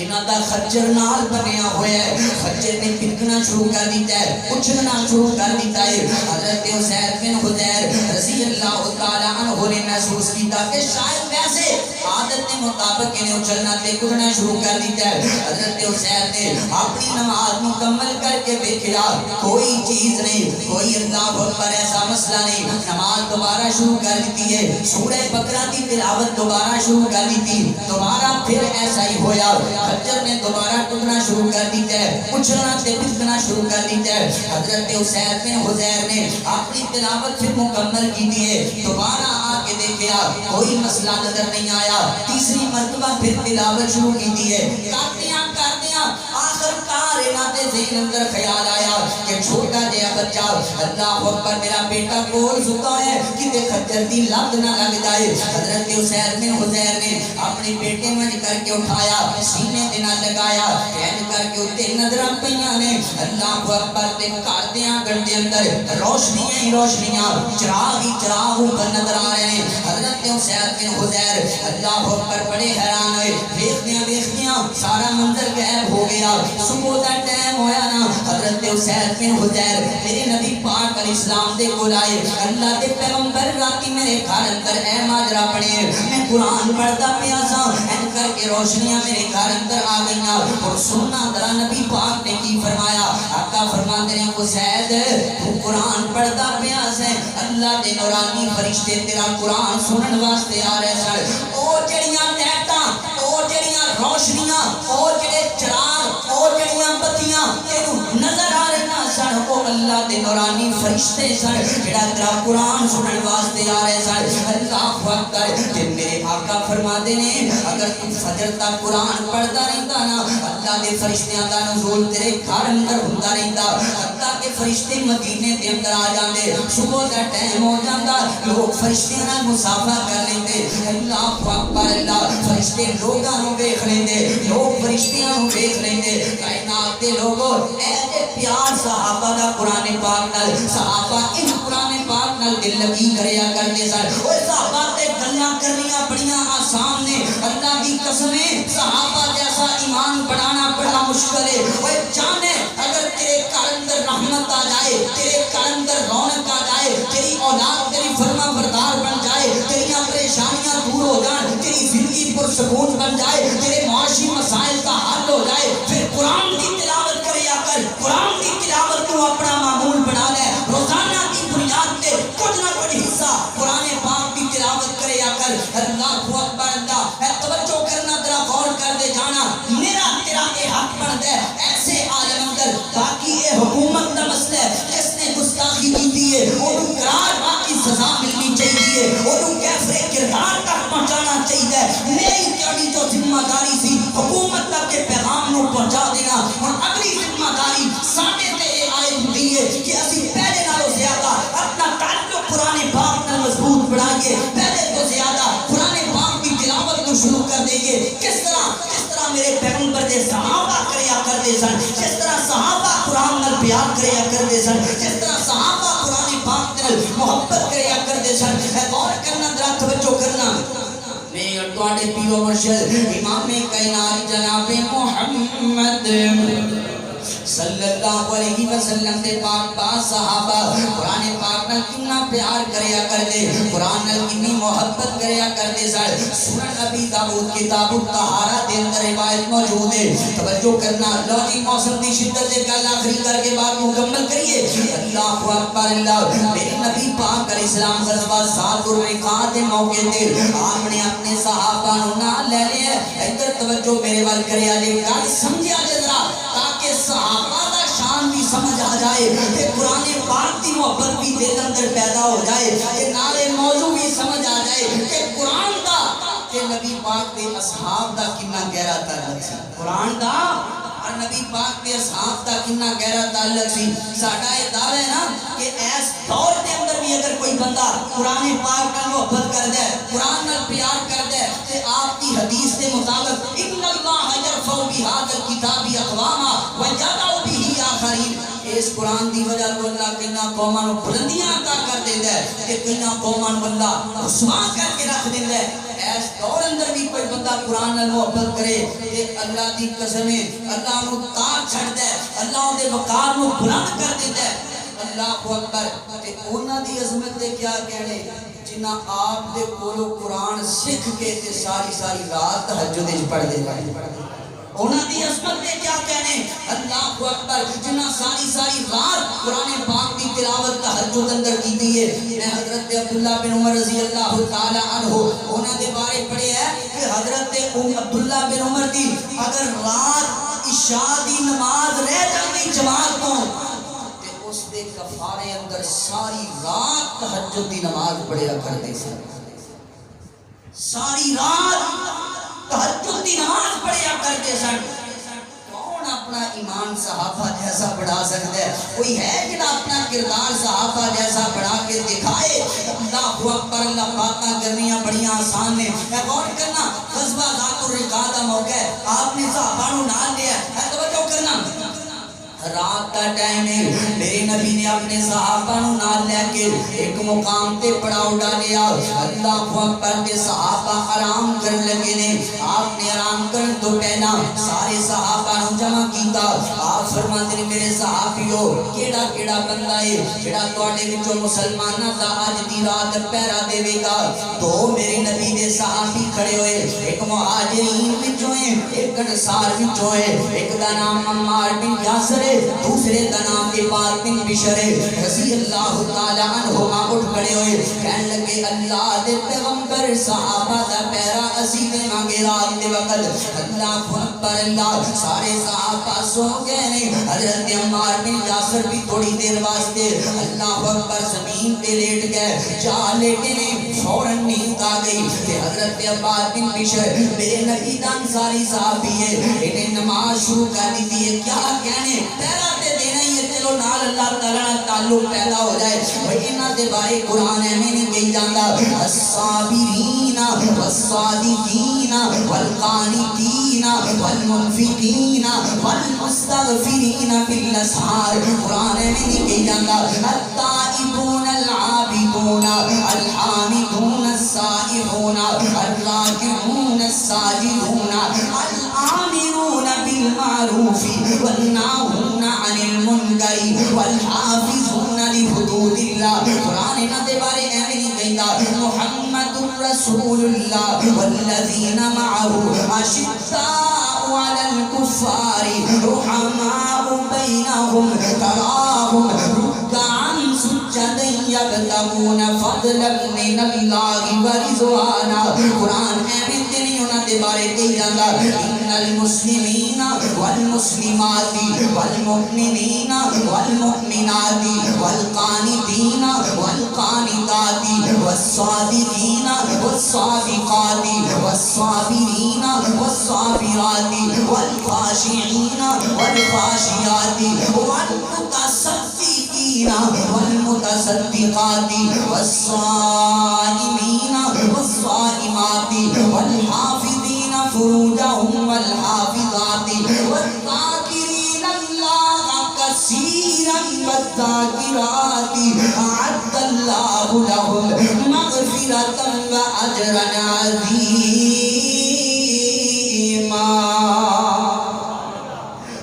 انہاں دا خچر نال بنیا ہویا ہے. خچر نے پھرکنا شروع کر دیتا ہے, اچھلنا شروع کر دیتا ہے. حضرت اسید بن حضیر رضی اللہ تعالی عنہ نے محسوس کیتا کہ شاید ویسے عادت کے مطابق انہیں اچھلنا تے کودنا شروع کر دیتا ہے. حضرت اسید نے اپنی نماز مکمل کر کے دیکھا کوئی چیز نہیں, کوئی اللہ اکبر ایسا مسئلہ نہیں. نماز دوبارہ شروع کر دیتی ہے, سورہ بقرہ کی تلاوت دوبارہ شروع کر دیتی, دوبارہ پھر ایسا ہی ہویا. خچر نے دوبارہ ٹوٹنا شروع کر دیتا ہے, اچھلنا تے پھسکنا شروع کر دیتا ہے. حضرت اسید بن حضیر نے اپنی تلاوت پھر مکمل کی ہے, دوبارہ آ کے دیکھا کوئی مسئلہ نظر نہیں آیا. تیسری مرتبہ پھر تلاوت شروع کی ہے. کردیاں آخر کار انہاں دے ذہن اندر خیال آیا کہ چھوٹا جہا بچہ اللہ اکبر میرا بیٹا کول ستا ہے کہ خچر دی لت نہ لگ جائے. حضرت اسید بن حضیر نے اپنے بیٹے منج کر کے اٹھایا, سینے تے نہ لگایا, پین کر کے اتے نظراں پیاں نے. اللہ اکبر تے کردیاں گھر دے اندر روشنیاں ہی روشنیاں, چراغ ہی چراغ اوپر نظر آ رہے ہیں. حضرت اسید بن حضیر اللہ اکبر بڑے حیران ہوئے. دیکھدیاں سارا منظر غائب ہو گیا. صبح دا ٹائم ہویا نا, حضرت اسید بن حضیر میرے نبی پاک علیہ السلام دے کول آئے. اللہ دے پیغمبر راتی میرے گھر اندر اے ماجرا پڑے, میں قرآن پڑھتا پیا سا, این کر کے روشنیاں میرے گھر اندر آ گئیاں. اور سننا ذرا نبی پاک نے کی فرمایا. آقا فرماتے ہیں اسید تو قرآن پڑھتا پیا سے, اللہ دے نورانی فرشتے تیرا قرآن سنن واسطے آ رہے سن. او جڑیاں لائٹاں, او جڑیاں روشنیاں, او جڑے چراغ, او جڑیاں بتیاں تینوں نظر آ رہے سن, او اللہ دے نورانی فرشتے سن جڑا تیرا قرآن سنن واسطے آ رہے سن. اللہ اکبر. تے میرے آقا فرماتے ہیں اگر تو فجر تک قرآن پڑھتا رہتا نا, اللہ دے فرشتیاں دا نزول تیرے گھر اندر ہوندا رہتا. اللہ کے فرشتے مدینے دے اندر آ جاندے, صبح دا ٹائم ہو جاندا, لوگ فرشتیاں نال مصافحہ کر لیندے. اللہ اکبر. اللہ فرشتے لوگاں نوں ویکھ لیندے, لوگ فرشتیاں نوں ویکھ لیندے. کائنات دے لوگوں اے پیار صحابہ دا قرآن پاک نال, صحابہ اس قرآن پاک نال دل لگی کریا کرتے سن. اوے صحابہ تے گلاں کرنیاں بڑیاں آسان نے, اللہ دی قسم ہے صحابہ جیسا ایمان بڑھانا بڑا مشکل ہے. اوے جانے اگر تیرے گھر اندر رحمت آ جائے, تیرے گھر اندر رونق آ جائے, تیری اولاد تیری فرما بردار بن جائے, تیریاں پریشانیاں دور ہو جائیں, تیری زندگی پرسکون بن جائے, تیرے معاشی مسائل کا حل ہو جائے, پھر قرآن کی تلاوت کریا کر. قرآن کی تلاوت کو اپنا معمول بنا لے. روزانہ کی بنیاد پہ کچھ نہ کچھ حصہ قرآن پاک کی تلاوت کریا کر. اللہ اکبر. اللہ ہے توجہ کرنا, تیرا غور کر دے جانا, میرا تیرا اے حق بن دے ایسے عالم اندر. باقی اے حکومت کا مسئلہ ہے, جس نے گستاخی کی ہے انہوں قرار باقی سزا ملنی چاہیے, انہوں کیفرے کردار تک پہنچانا چاہیے. میری تیاری جو ذمہ داری سی حکومت تک کے پیغام نو پہنچا دینا, اور اگلی ذمہ داری ساڈے تے اے آئے ہوندی ہے کہ اسی پہلے نالوں زیادہ اپنا تعلق قرآن پاک نال مضبوط بنائیے, پہلے تو زیادہ قرآن پاک کی تلاوت کو شروع کر دیں. کس طرح میرے پیغمبر دے صحابہ کریا کرتے سن, جس طرح صحابہ قرآن نال پیار کریا کرتے سن, جس طرح صحابہ قرآن پاک نال محبت کریا کرتے سن. غور کرنا, ذرا توجہ کرنا. میں اور تواڈے پیرو مرشد امام کائنات جناب محمد صلی اللہ علیہ وسلم دے پاک پاس صحابہ قرآن پاک نال کتنا پیار کریا کرتے, قرآن نال کتنی محبت کریا کرتے سن. سنن ابی داؤد کتاب الطہارہ دے اندر روایت موجود ہے. توجہ کرنا. لو جی موسم دی شدت سے گل آخری کر کے بات مکمل کریے. اللہ اکبر. اللہ میرے نبی پاک علیہ السلام غزوہ ذات الرقاع دے موقع تے آپ نے اپنے صحابہ نوں نال لے لیا. ادھر توجہ میرے ول کریا جے, گل سمجھیا جے ذرا, تاکہ صحابہ دا شان بھی سمجھ آ جائے, کہ قرآن پاک کی محبت بھی دل اندر پیدا ہو جائے, کہ نالے موضوع بھی سمجھ آ جائے کہ قرآن دا کہ نبی پاک دے اصحاب دا کتنا گہرا تعلق سی. قرآن دا اور نبی پاک دے اصحاب دا کتنا گہرا تعلق سی. ساڈا یہ دعویٰ ہے نا کہ اس دور دے اندر بھی اگر کوئی بندہ قرآن پاک نال محبت کر دے, قرآن نال پیار کر دے, تے آپ کی حدیث کے مطابق ان اللہ یرفع بہذا الکتاب اقواما ویضع بہ آخرین, اس قرآن دی وجہ تو اللہ کئیاں قوماں نوں بلندیاں عطا کر دیندا ہے کہ کئیاں قوماں نوں اللہ رسوا کر کے رکھ دیندا ہے۔ اس دور اندر بھی کوئی بندہ قرآن نال محبت کرے کہ اللہ دی قسم ہے اللہ نوں تاج چھڑدا ہے، اللہ دے وقار نوں بلند کر دیندا ہے۔ اللہ اکبر۔ تے انہاں دی عظمت دے کیا کہنے جنہاں آپ دے کولوں قرآن سکھ کے تے ساری ساری رات تہجد وچ پڑھدے رہے۔ انہاں دی عظمت دے کیا کہنے اللہ اکبر جنہاں ساری ساری رات قرآن پاک دی تلاوت تہجد اندر کیتی ہے۔ میں حضرت عبداللہ بن عمر رضی اللہ تعالی عنہ انہاں دے بارے پڑھے ہے کہ حضرت عبداللہ بن عمر دی اگر رات عشاء دی نماز رہ جاندی جماعت کو تے اس دے کفارے اندر ساری رات تہجد دی نماز پڑھیا کرتے سن، ساری رات تہجد دی نماز پڑھیا کرتے سن۔ کون اپنا ایمان صحابہ جیسا بڑھا سکتا ہے؟ کوئی ہے جنہاں اپنا کردار صحابہ جیسا بڑھا کے دکھائے؟ اللہ اکبر۔ اللہ باتاں کرنیاں بڑیاں آسان نے۔ میں غور کرنا غزوہ ذات الرقاع دا موقع ہے، آپ نے صحابہ نوں نال لیا ہے، توجہ کرنا رات کا ٹائم ہے، میرے نبی نے اپنے صحابہ نوں نال لے کے ایک مقام تے پڑاؤ ڈالیا۔ اللہ اکبر تے صحابہ آرام کرن لگے نے۔ آپ نے آرام کرن تو پہلا سارے صحابہ نوں جمع کیتا۔ آپ فرماندے نے میرے صحابیو کیڑا کیڑا بندہ ہے جڑا تواڈے وچوں مسلماناں دا اج دی رات پہرا دے گا؟ تو میرے نبی دے صحابی کھڑے ہوئے، ایک مہاجرین وچوں ہے، ایک انصار وچوں ہے، ایک دا نام عمار بن یاسر دوسرے کا نام عباد بن بشر رضی اللہ تعالی عنہما اٹھ کھڑے ہوئے، کہنے لگے اللہ دے پیغمبر صحابہ دا پیرا اسی دے مانگے رات دے وقت۔ اللہ اکبر۔ اللہ سارے صحابہ سو گئے نے، حضرت عمار بن یاسر بھی تھوڑی دیر واسطے اللہ اکبر زمین پہ لیٹ گئے، جا لیٹے نے فوراً نیند آ گئی کہ حضرت عباد بن بشر میرے نبی دا انصاری صحابی ہے، انہیں نماز شروع کر دی ہے، کیا کہنے پہلا تے دینا ہی ہے، چلو نال اللہ تعالیٰ تعلق پیدا ہو جائے۔ بھئی انہاں دے بارے قرآن ایویں نہیں کہی جاندا الصابرین والصادقین والقانتین والمنفقین والمستغفرین بالاسحار، قرآن ایویں نہیں کہی جاندا التائبون العابدون الحامدون السائحون الراکعون الساجدون الآمرون بالمعروف والناهون عن المنکر والحافظون لحدود اللہ، قرآن انہاں دے بارے ایویں نہیں کہندا محمد رسول اللہ والذین معه اشداء علی الکفار رحماء بینہم تراہم رکعا سجدا یبتغون فضلا من اللہ ورضوانا، قرآن ایویں تے نہیں انہاں دے بارے کہی جاندا ان المسلمین والمسلمات والمؤمنین والمؤمنات والقانتین والقانتات والصادقین والصادقات والصابرین والصابرات والخاشعین والخاشعات والمتصدقین والمتصدقات والصائمین والصائمات والحافظین فروجهم والحافظات والذاکرین اللہ کثیرا والذاکرات اعد اللہ لهم مغفرۃ واجرا عظیما۔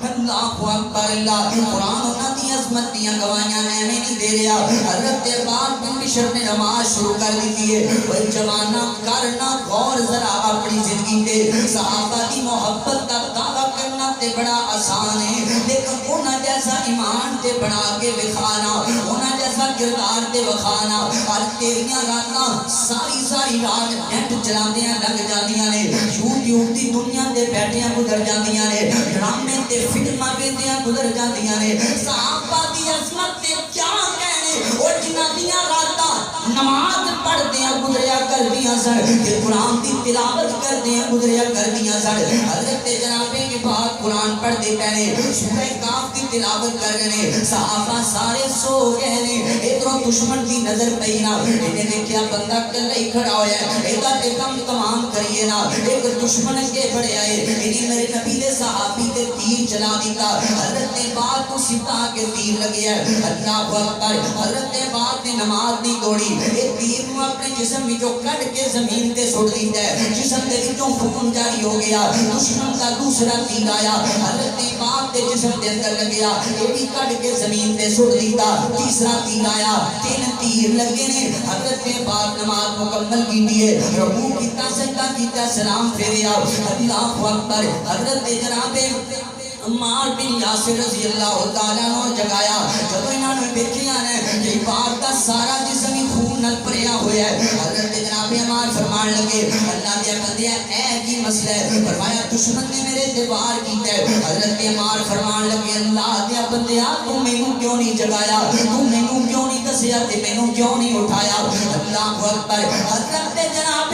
اللہ اکبر۔ اللہ قرآن انہاں دی عظمت دیاں گواہیاں ایویں نہیں دے رہا۔ حضرت عباد بن بشر نے نماز شروع کر دی ہے۔ بھئی جواناں کرنا غور ذرا اپنی زندگی تے، صحابہ دی محبت کا دعویٰ کرنا تے بڑا آسان ہے، لیکن انہاں جیسا ایمان تے بنا کے وکھانا، انہاں جیسا کردار تے وکھانا، اور تیریاں راتاں ساری ساری رات نیٹ چلاندیاں لگ جاندیاں نے، یوٹیوب دی دنیا تے بیٹھیاں گزر جاندیاں نے، ڈرامے تے فلماں ویندیاں گزر جاندیاں نے۔ صحابہ دی عظمت تے کیا کہنے، اور جنہاں دیاں راتاں نماز پڑھدیاں گزریا کردیاں سن کہ قرآن دی تلاوت کردیاں گزریا کردیاں سن حضرت جناب کے پاک قرآن پڑھتے پہنے سورہ کاف کی تلاوت کر رہے صحابہ سارے سو گئے نے ادھروں دشمن کی نظر پئی نا انہیں دیکھیا بندہ کلا ہی کھڑا ہویا ہے ایدا تے کم تمام کریے نا ایک دشمن کے بڑے آئے انہیں میرے نبی دے صحابی تے تیر چلا دیتا حضرت بعد کو ستا کے تیر لگیا ہے اللہ اکبر حضرت بعد نے نماز نہیں توڑی ایک تیر کو اپنے جسم میں جو کٹ کے زمین تے سوڑ دیتا ہے جسم دے وچوں حکم جاری ہو گیا دشمن کا دوسرا تیر آیا حضرت بعد دے جسم دے اندر لگیا یہ بھی کٹ کے زمین تے سوڑ دیتا تیسرا تیر آیا تین تیر لگے نے حضرت بعد نماز مکمل کی ہے رکوع کیتا سجدہ کیتا سلام پھیریا اللہ اکبر حضرت جناب عمار بن یاسر رضی اللہ تعالیٰ عنہ جگایا جب انہوں نے دیکھیا نے کہ پاک دا سارا جسم ہی خون نال بھریا ہوا ہے حضرت جناب عمار فرمان لگے اللہ دے بندیا اے کی مسئلہ ہے فرمایا دشمن نے میرے تے وار کیتا ہے حضرت عمار فرمان لگے اللہ دے بندیا تو مینوں کیوں نہیں جگایا تو مینوں کیوں نہیں دسیا تے مینوں کیوں نہیں اٹھایا اللہ اکبر حضرت جناب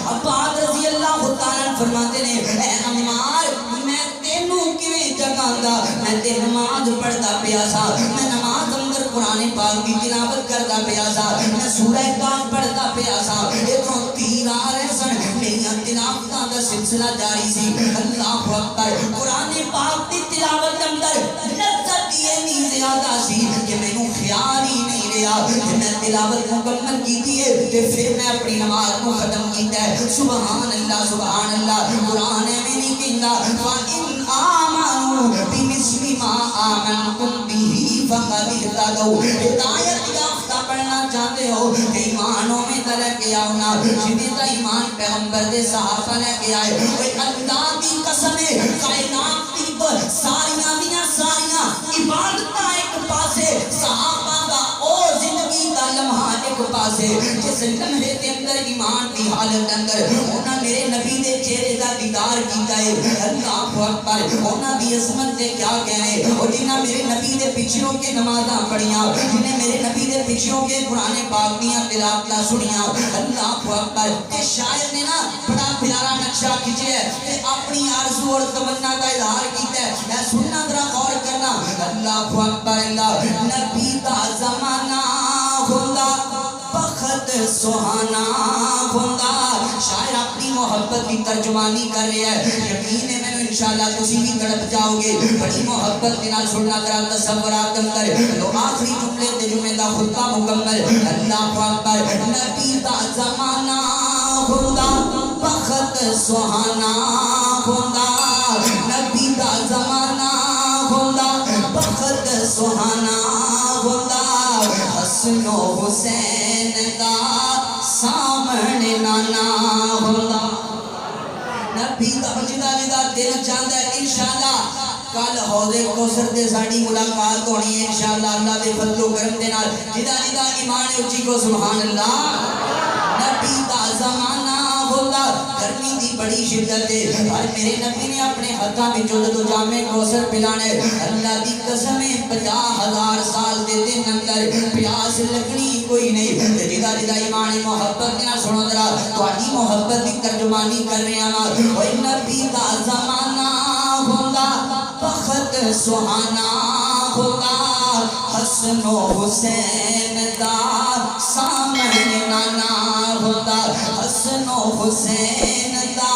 عباد رضی اللہ تعالیٰ فرماتے ہیں اے عمار میں تینوں کیویں جگاندا میں تے نماز پڑھدا پیا سا میں نماز اندر قرآن پاک کی تلاوت کردا پیا سا میں سورہ کاف پڑھدا پیا سا ادھروں تیر آ رہے سن میری تلاوتاں دا سلسلہ جاری سی اللہ اکبر قرآن پاک کی تلاوت اندر لذت یہ نہیں زیادہ سی کہ مینوں خیال ہی نہیں رہا کہ میں تلاوت مکمل کی ہے تے پھر میں اپنی نماز کو ختم کیتا ہے سبحان اللہ قرآن میں نہیں کہندا وَإِنْ آمَنُوا بِمِثْلِ مَا آمَنْتُمْ بِهِ فَقَدِ اهْتَدَوْا ہدایت یافتہ پڑھنا چاہتے ہو کہ ایمانوں میں لے کے آؤ نا جنہیں کا ایمان پیغمبر دے صحابہ لے کے آئے وہ اللہ کی قسم ہے کائنات کی ساریاں عبادتاں ایک پاسے صحابہ دا او زندگی دا لمحہ ایک پاسے جس لمحے کے اندر ایمان کی حالت اندر انہاں میرے نبی دے چہرے دا دیدار کیتا ہے اللہ اکبر انہاں دی عظمت سے کیا کہنے اور جنہاں میرے نبی دے پیچھوں کے نمازاں پڑھیاں جنہیں میرے نبی دے پیچھوں کے قرآن پاک دیاں تلاوتاں سنیاں اللہ اکبر کہ شاعر نے نا بڑا پیارا نقشہ کھینچے ہے کہ اپنی آرزو اور تمنا کا اظہار کیتا ہے میں سننا ذرا غور کرنا اللہ اکبر اللہ نبی دا زمانہ ہوندا بخت سہانا ہوندا شاعر اپنی محبت کی ترجمانی کر رہا ہے یقین ہے میں انشاءاللہ تسی بھی تڑپ جاؤ گے بڑی محبت کے نال سننا ذرا تصورات اندر لو آخری جملے تے جملے دا خطبہ مکمل اللہ اکبر نبی دا زمانہ ہوندا بخت سہانا ہوندا نبی دا زمانہ ہوندا بخت سہانا ہوندا حسن و حسین دا سامنے نانا ہوندا نبی دا جدا دل چاہتا ہے انشاءاللہ کل حوض کوثر دے ساڑی ملاقات ہونی ہے انشاءاللہ اللہ دے فضل و کرم دے نال جدا ایمان اچھی کو سبحان اللہ نبی دا زمانہ ہوتا گرمی دی بڑی شدت ہے اور میرے نبی نے اپنے ہاتھاں میں جو جامع کوثر پلانے اللہ دی قسم 50,000 سال دے دن اندر پیاس لگنی کوئی نہیں جدا ایمان محبت نہ سنو ذرا تہاڈی محبت دی ترجمانی کر رہے ہیں اوے نبی دا زمانہ ہوندا بخت سہانا ہوندا حسن و حسین دا سامنے نانا ہوندا حسن و حسین دا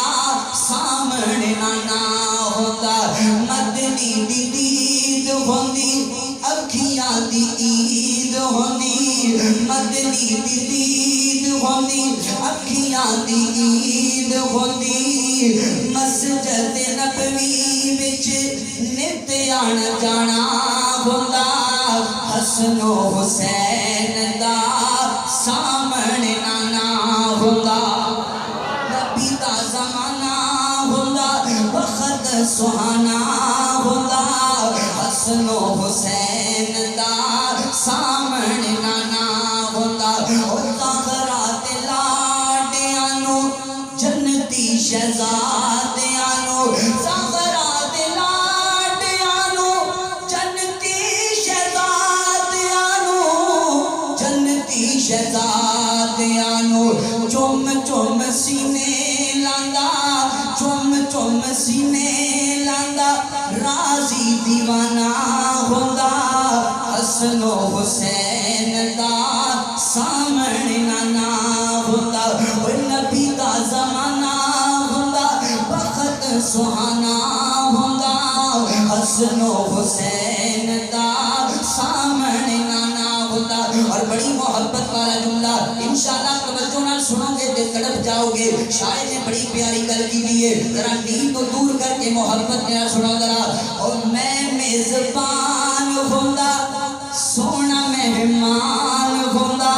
سامنے نانا ہوندا مدنی دی دید ہوندی اکھیاں دی عید ہوندی مدنی دی دید ہوندی اکھیاں دی عید ہوندی مسجد نبوی وچ نت آنا جانا ہوندا حسن و حسین دا سامنے نانا ہوندا نبی دا زمانہ ہوندا بخت سہانا ہوندا حسن و حسین دا سامنے نانا ہوندا او تاغرات لاڈیاں نو جنتی شہزادیاں نو تاغرات لاڈیاں نو جنتی شہزادیاں نو جنتی دی شہزادیاں نو چم چم سینے لاندا چم چم سینے لاندا راضی دیوانہ ہوندا حسن و حسین دا سامنے نانا ہوندا او نبی دا زمانہ ہوندا بخت سہانا ہوندا حسن و حسین دا سامنے نانا ہوتا اور بڑی محبت والا جملہ انشاءاللہ توجہ نال سنو گے تے تڑپ جاؤ گے شاعر نے بڑی پیاری گل کی دی ہے ذرا نیند تو دور کر کے محبت نال سنو ذرا اور میں میزبان ہوندا سونا مہمان ہوندا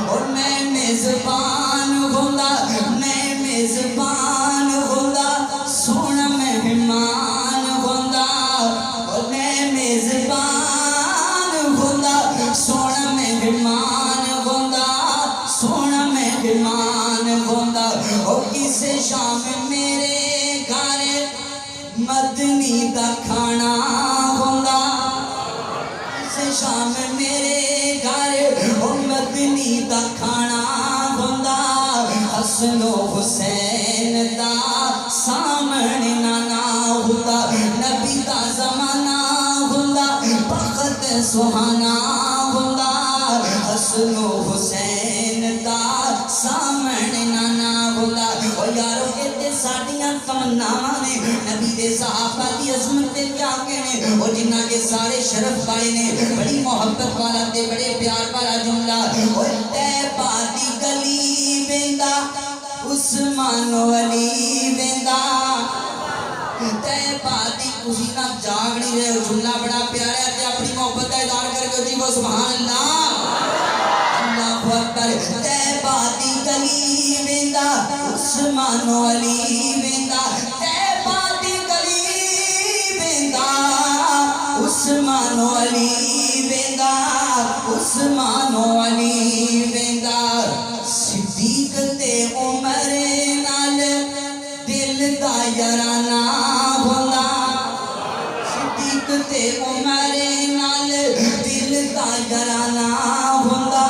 اور میں میزبان ہوندا میں میزبان ہوندا سونا مہمان ہوندا اور میں میزبان ہوندا سونا مہمان ہوندا سونا مہمان ہوندا اور کسے شام میرے گھر مدنی دا کھانا ہوندا کسے شام میرے گھر مدنی دا کھانا ہوندا حسن و حسین دا سامنے نانا ہوندا نبی دا زمانہ ہوندا بخت سہانا ہوندا حسن و حسین دا سامنے نانا ہوندا او یارو اتے ساڈیاں تمناواں نے نبی دے صحابہ دی عظمت تے کیا کہنے او جنہاں کے سارے شرف پائے نے بڑی محبت والا تے بڑے پیار والا جملہ او طیبہ دی گلی ویندا عثمان علی ویندا طیبہ دی تسی نہ جاگ نہیں رہے ہو جملہ بڑا پیارا ہے تے اپنی محبت کا اظہار کر کے جی وہ سبحان اللہ اللہ اکبر طیبہ دی گلی ویندا عثمان علی ویندا طیبہ دی گلی ویندا عثمان علی ویندا عثمان علی ویندا صدیق تے عمر نال دل دا یارانہ ہوندا صدیق تے عمر نال دل دا یارانہ ہوندا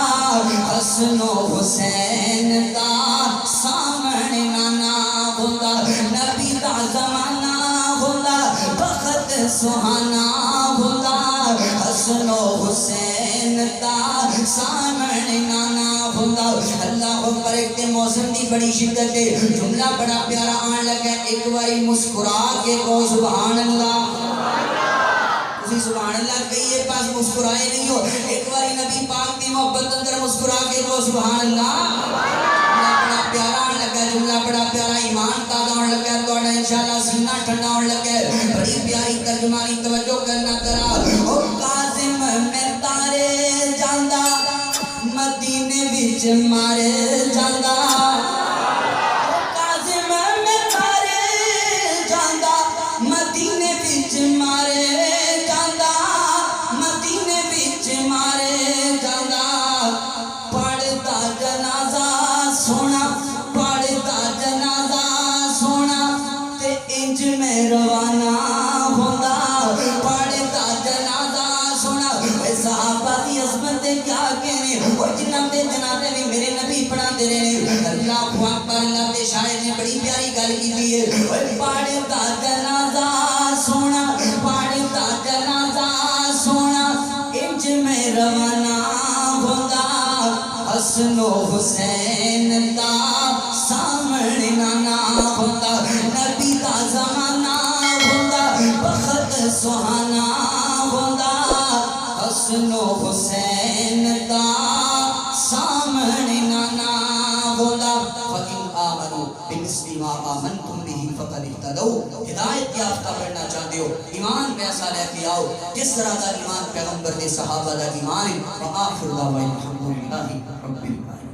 حسن و حسین دا سامنے نانا ہوندا نبی دا زمانہ ہوندا بخت سہانا ہوندا حسن و حسین دا سامنے نانا ہوندا اللہ اکبر ایک تے موسم دی بڑی شدت ہے جملہ بڑا پیارا آن لگا ایک باری مسکرا کے کہو سبحان اللہ اسی سبحان اللہ کہیے پاس مسکرائے نہیں ہو ایک باری نبی پاک کی محبت اندر مسکرا کے کہو سبحان اللہ بڑا پیارا آن لگا جملہ بڑا پیارا ایمان تازہ آن لگا تو انشاءاللہ سینہ ٹھنڈا آن لگا بڑی پیاری ترجمانی توجہ کرنا کرا او قاسم میں تارے جاندہ مدینے وچ مارے جاندہ قاسم میں تارے جاندہ مدینے وچ مارے جاندہ مدینے وچ مارے جاندہ پڑھتا جنازہ سونا پڑھتا جنازہ سونا تے انج میں روانہ ہوندا پڑھتا جنازہ سونا اے صحابہ دی عظمت کیا کہنے اور جنہاں دے جنازے بھی میرے نبی پڑھاتے رہے اللہ اکبر اللہ دے شاعر نے بڑی پیاری گل کی ہے اے پڑھتا جنازہ سونا پڑھتا جنازہ سونا انج میں روانہ ہوندا حسن و حسین دا سامنے نانا ہوندا نبی دا زمانہ ہوندا بخت سہانا ہوندا حسن و حسین دا سامنے نانا ہوندا فَإِنْ آمَنُوا بِمِثْلِ مَا آمَنْتُمْ بِهِ فَقَدِ اهْتَدَوْا ہدایت یافتہ بننا چاہتے ہو ایمان پیسہ لے کے آؤ جس طرح کا ایمان پیغمبر نے صحابہ کا ایمان ہے وآخر دعوانا الحمدللہ رب العالمین